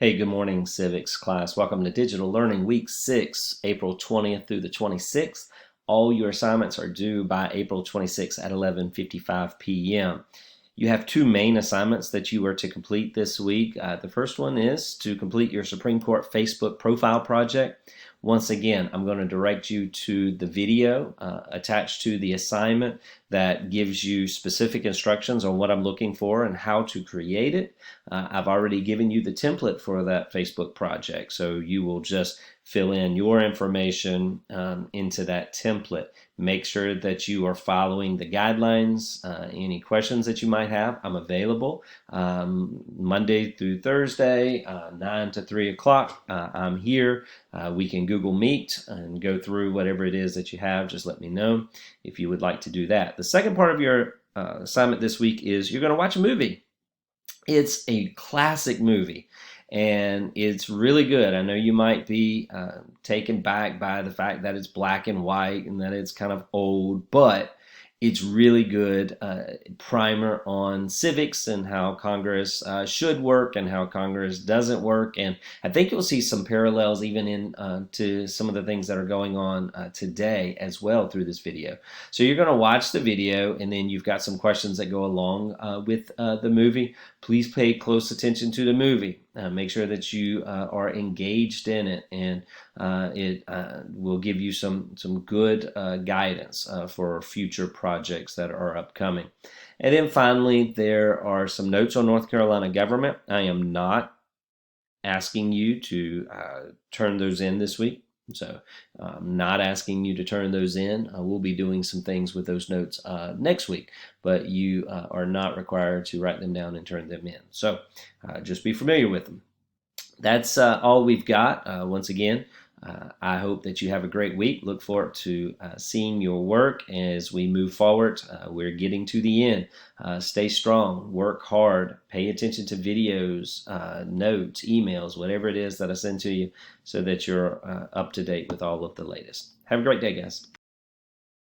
Hey, good morning, Civics class. Welcome to Digital Learning Week 6, April 20th through the 26th. All your assignments are due by April 26th at 11:55 p.m. You have two main assignments that you are to complete this week. The first one is to complete your Supreme Court Facebook profile project. Once again, I'm going to direct you to the video attached to the assignment that gives you specific instructions on what I'm looking for and how to create it. I've already given you the template for that Facebook project, so you will just fill in your information into that template. Make sure that you are following the guidelines. Any questions that you might have, I'm available Monday through Thursday, 9 to 3 o'clock. I'm here. We can Google Meet and go through whatever it is that you have. Just let me know if you would like to do that. The second part of your assignment this week is you're going to watch a movie. It's a classic movie and it's really good. I know you might be taken back by the fact that it's black and white and that it's kind of old, but it's really good primer on civics and how Congress should work and how Congress doesn't work. And I think you'll see some parallels even in to some of the things that are going on today as well through this video. So you're going to watch the video and then you've got some questions that go along with the movie. Please pay close attention to the movie. Make sure that you are engaged in it, and it will give you some good guidance for future projects that are upcoming. And then finally, there are some notes on North Carolina government. I am not asking you to turn those in this week. So I'm not asking you to turn those in. We'll be doing some things with those notes next week, but you are not required to write them down and turn them in. So just be familiar with them. That's all we've got. Once again, I hope that you have a great week. Look forward to seeing your work as we move forward. We're getting to the end. Stay strong, work hard, pay attention to videos, notes, emails, whatever it is that I send to you so that you're up to date with all of the latest. Have a great day, guys.